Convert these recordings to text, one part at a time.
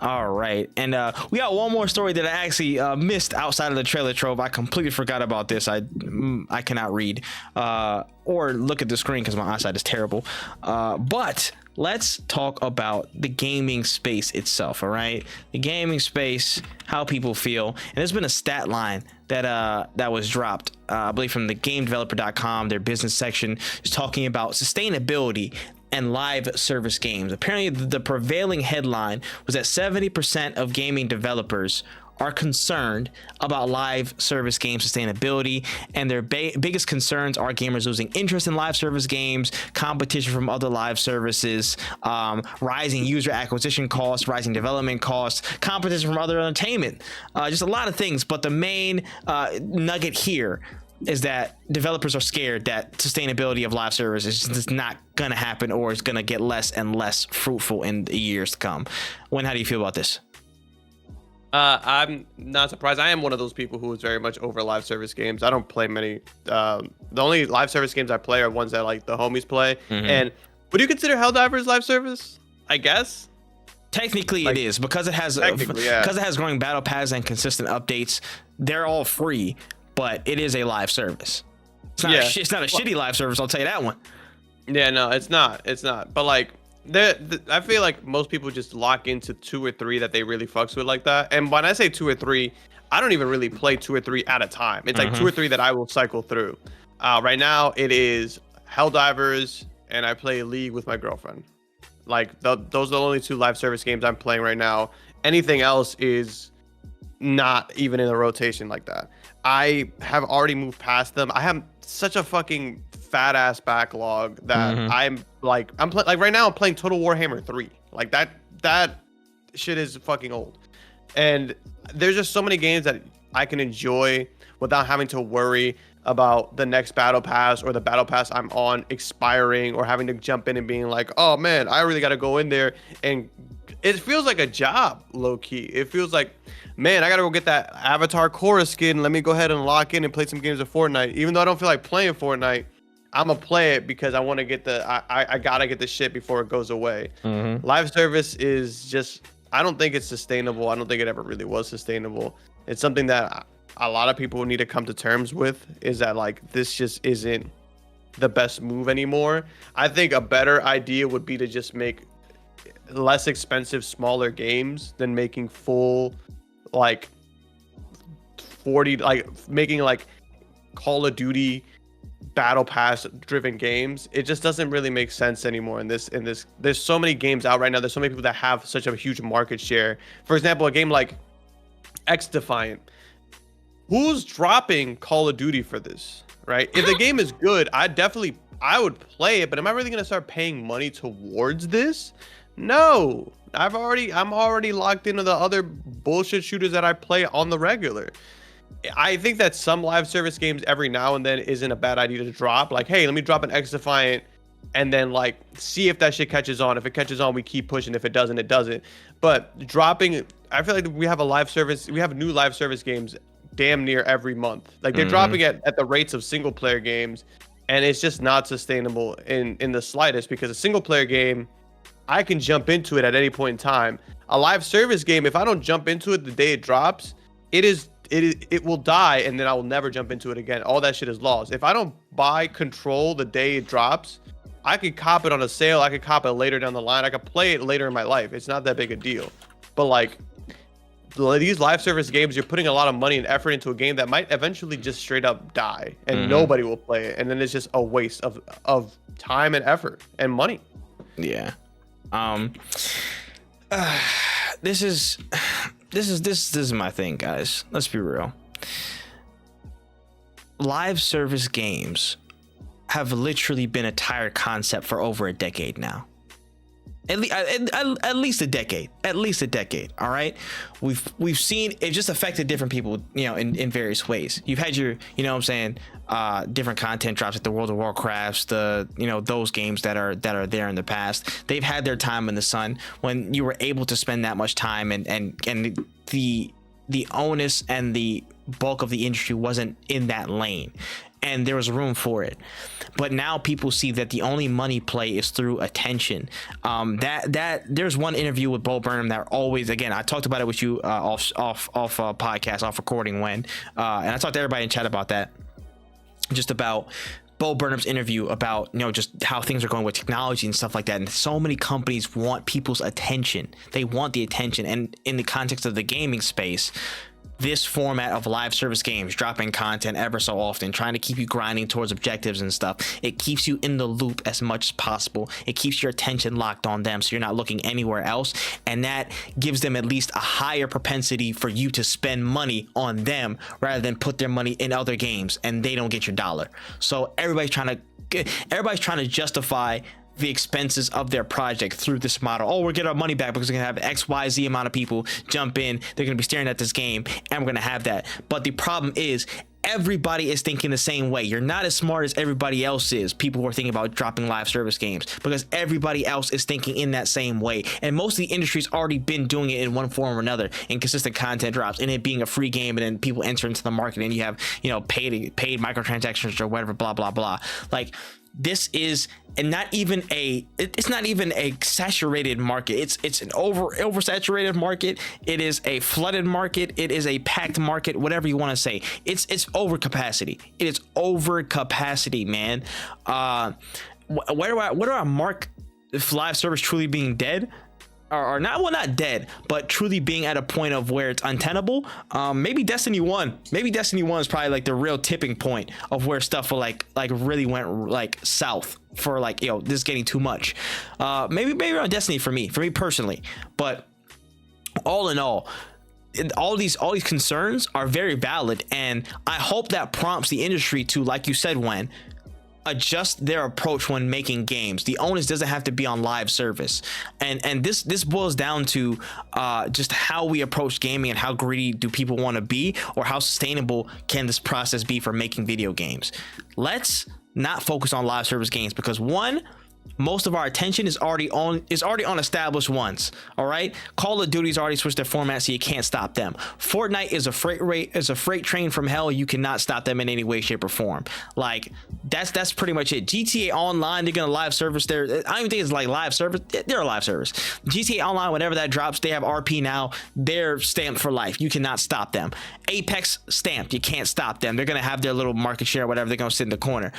All right, and we got one more story that I actually missed outside of the trailer trove. I completely forgot about this. I cannot read or look at the screen because my eyesight is terrible. But let's talk about the gaming space itself. All right, the gaming space, how people feel, and there's been a stat line that was dropped, I believe from the GameDeveloper.com. Their business section is talking about sustainability and live service games. Apparently, the prevailing headline was that 70% of gaming developers are concerned about live service game sustainability, and their biggest concerns are gamers losing interest in live service games, competition from other live services, rising user acquisition costs, rising development costs, competition from other entertainment, just a lot of things. But the main nugget here is that developers are scared that sustainability of live service is just not going to happen, or it's going to get less and less fruitful in the years to come. How do you feel about this? I'm not surprised. I am one of those people who is very much over live service games. I don't play many. The only live service games I play are ones that like the homies play. Mm-hmm. And would you consider Helldivers live service? I guess. Technically, it is, because it has growing battle paths and consistent updates. They're all free, but it is a live service. It's not a shitty live service, I'll tell you that one. Yeah, no, it's not. But like, I feel like most people just lock into 2 or 3 that they really fucks with like that. And when I say 2 or 3, I don't even really play 2 or 3 at a time. It's like 2 or 3 that I will cycle through. Right now, it is Helldivers, and I play League with my girlfriend. Like, those are the only 2 live service games I'm playing right now. Anything else is not even in the rotation like that. I have already moved past them. I have such a fucking fat ass backlog that I'm right now I'm playing Total Warhammer 3. Like that shit is fucking old. And there's just so many games that I can enjoy without having to worry about the next battle pass or the battle pass I'm on expiring, or having to jump in and being like, oh man, I really got to go in there. And it feels like a job, low key. It feels like, man, I gotta go get that Avatar Korra skin. Let me go ahead and lock in and play some games of Fortnite. Even though I don't feel like playing Fortnite, I'm gonna play it because I want to get I gotta get the shit before it goes away. Live service is just, I don't think it's sustainable. I don't think it ever really was sustainable. It's something that a lot of people need to come to terms with, is that like, this just isn't the best move anymore. I think a better idea would be to just make less expensive, smaller games than making full, like 40, like making like Call of Duty battle pass driven games. It just doesn't really make sense anymore in this. There's so many games out right now. There's so many people that have such a huge market share. For example, a game like X Defiant. Who's dropping Call of Duty for this, right? If the game is good, I would play it, but am I really going to start paying money towards this? No. I'm already locked into the other bullshit shooters that I play on the regular. I think that some live service games every now and then isn't a bad idea to drop. Like, hey, let me drop an X Defiant and then like see if that shit catches on. If it catches on, we keep pushing. If it doesn't, it doesn't. But dropping, I feel like we have new live service games damn near every month. Like, they're dropping at the rates of single player games, and it's just not sustainable in the slightest, because a single player game, I can jump into it at any point in time. A live service game, if I don't jump into it the day it drops, it will die, and then I will never jump into it again. All that shit is lost. If I don't buy Control the day it drops, I could cop it on a sale. I could cop it later down the line. I could play it later in my life. It's not that big a deal. But like, these live service games, you're putting a lot of money and effort into a game that might eventually just straight up die, and nobody will play it, and then it's just a waste of time and effort and money. Yeah. This is my thing, guys. Let's be real. Live service games have literally been a tired concept for over a decade now. At least a decade. All right. We've seen it just affected different people, in various ways. You've had your, different content drops like the World of Warcrafts, those games that are there in the past. They've had their time in the sun when you were able to spend that much time, and the onus and the bulk of the industry wasn't in that lane. and there was room for it. But now people see that the only money play is through attention. That there's one interview with Bo Burnham that always, again, I talked about it with you off podcast, off recording and I talked to everybody in chat about that, just about Bo Burnham's interview about, just how things are going with technology and stuff like that. And so many companies want people's attention. They want the attention. And in the context of the gaming space, this format of live service games, dropping content ever so often, trying to keep you grinding towards objectives and stuff, it keeps you in the loop as much as possible. It keeps your attention locked on them, so you're not looking anywhere else, and that gives them at least a higher propensity for you to spend money on them rather than put their money in other games and they don't get your dollar. So everybody's trying to justify the expenses of their project through this model. Oh, we'll get our money back because we're gonna have XYZ amount of people jump in, they're gonna be staring at this game, and we're gonna have that. But the problem is, everybody is thinking the same way. You're not as smart as everybody else is, people who are thinking about dropping live service games, because everybody else is thinking in that same way. And most of the industry's already been doing it in one form or another, in consistent content drops, and it being a free game, and then people enter into the market and you have, paid microtransactions or whatever, blah blah blah. Like, this is it's not even a saturated market. It's an oversaturated market. It is a flooded market. It is a packed market, whatever you want to say. It's over capacity. It is over capacity, man. Where do I mark if live service truly being dead? Or not dead, but truly being at a point of where it's untenable. Maybe Destiny 1. Maybe Destiny 1 is probably like the real tipping point of where stuff will like really went like south for like, this is getting too much. Maybe on Destiny for me personally. But all in all these concerns are very valid, and I hope that prompts the industry to, like you said, adjust their approach when making games. The onus doesn't have to be on live service, and this boils down to just how we approach gaming and how greedy do people want to be, or how sustainable can this process be for making video games. Let's not focus on live service games, because one, most of our attention is already on established ones. All right, Call of Duty's already switched their format, so you can't stop them. Fortnite is a freight train from hell. You cannot stop them in any way, shape, or form. Like, that's pretty much it. GTA Online, they're gonna live service their, I don't even think it's like live service, they're a live service. GTA Online, whenever that drops, they have RP now. They're stamped for life. You cannot stop them. Apex, stamped. You can't stop them. They're gonna have their little market share, whatever. They're gonna sit in the corner,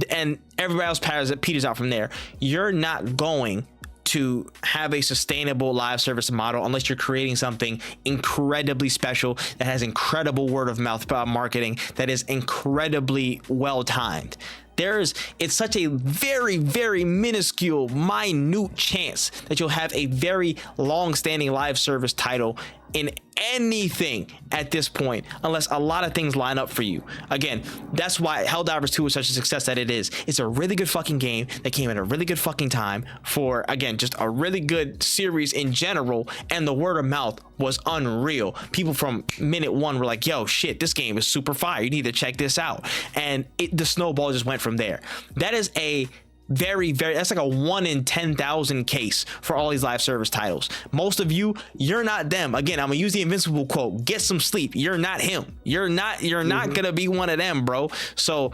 and everybody else peters out from there. You're not going to have a sustainable live service model unless you're creating something incredibly special that has incredible word of mouth marketing, that is incredibly well timed. It's such a very, very minuscule, minute chance that you'll have a very long-standing live service title in anything at this point, unless a lot of things line up for you. Again, that's why Helldivers 2 is such a success that it is. It's a really good fucking game that came at a really good fucking time for, again, just a really good series in general, and the word of mouth was unreal. People from minute one were like, yo, shit, this game is super fire. You need to check this out. And the snowball just went from there. That is a that's like a 1 in 10,000 case for all these live service titles. Most of you're not them. Again, I'm gonna use the Invincible quote: get some sleep. You're not him. You're not gonna be one of them, bro. So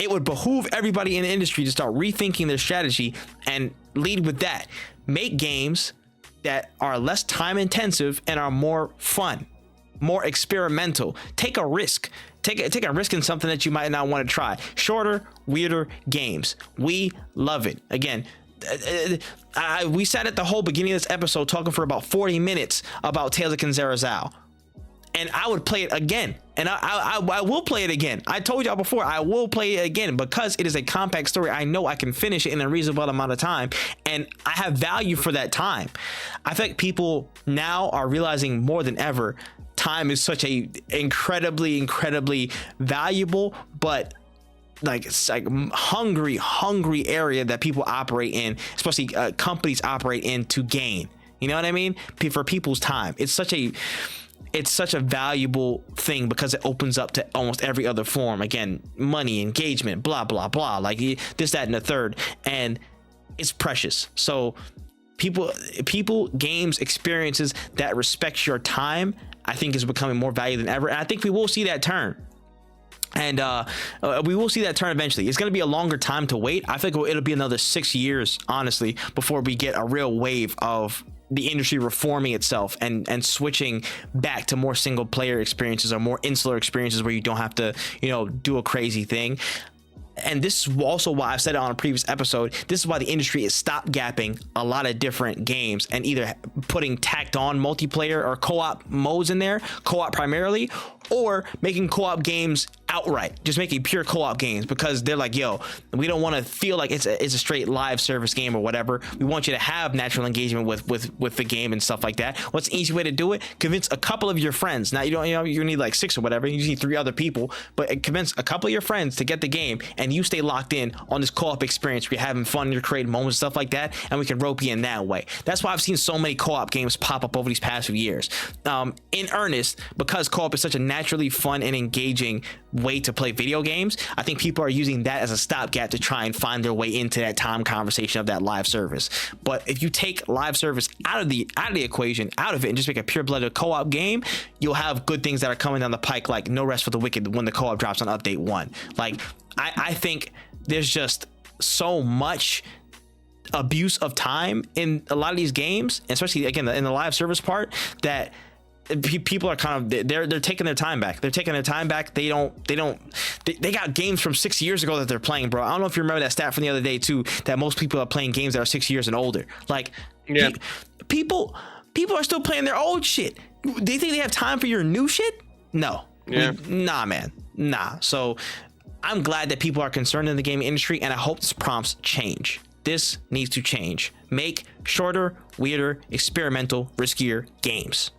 it would behoove everybody in the industry to start rethinking their strategy and lead with that. Make games that are less time intensive and are more fun, more experimental. Take a risk. Take a risk in something that you might not want to try. Shorter, weirder games. We love it. Again, we sat at the whole beginning of this episode talking for about 40 minutes about Tales of Kinzarazao. And I would play it again. And I will play it again. I told y'all before, I will play it again because it is a compact story. I know I can finish it in a reasonable amount of time, and I have value for that time. I think people now are realizing more than ever, time is such a incredibly valuable, but it's like hungry area that people operate in, especially companies operate in, to gain. You know what I mean? For people's time. It's such a valuable thing because it opens up to almost every other form. Again, money, engagement, blah, blah, blah, like this, that, and the third. And it's precious. So people, games, experiences that respect your time, I think is becoming more valuable than ever. And I think we will see that turn. And we will see that turn eventually. It's going to be a longer time to wait. I think it'll be another 6 years, honestly, before we get a real wave of the industry reforming itself and switching back to more single player experiences or more insular experiences where you don't have to, do a crazy thing. And this is also why I've said it on a previous episode. This is why the industry is stopgapping a lot of different games and either putting tacked on multiplayer or co-op modes in there, co-op primarily, or making co-op games outright, just making pure co-op games, because they're like, yo, we don't want to feel like it's a straight live service game or whatever. We want you to have natural engagement with the game and stuff like that. What's an easy way to do it? Convince a couple of your friends. Now you need like 6 or whatever. You just need 3 other people, but convince a couple of your friends to get the game, and you stay locked in on this co-op experience. We're having fun, you're creating moments, stuff like that, and we can rope you in that way. That's why I've seen so many co-op games pop up over these past few years. In earnest, because co-op is such a naturally fun and engaging way to play video games, I think people are using that as a stopgap to try and find their way into that time conversation of that live service. But if you take live service out of the equation, out of it, and just make a pure-blooded co-op game, you'll have good things that are coming down the pike, like No Rest for the Wicked when the co-op drops on update 1. Like, I think there's just so much abuse of time in a lot of these games, especially again in the live service part, that people are kind of they're taking their time back. They're taking their time back. They got games from 6 years ago that they're playing, bro. I don't know if you remember that stat from the other day too, that most people are playing games that are 6 years and older. Like, yeah, people are still playing their old shit. Do you think they have time for your new shit? No. Yeah. Nah, man. Nah. So I'm glad that people are concerned in the gaming industry, and I hope this prompts change. This needs to change. Make shorter, weirder, experimental, riskier games.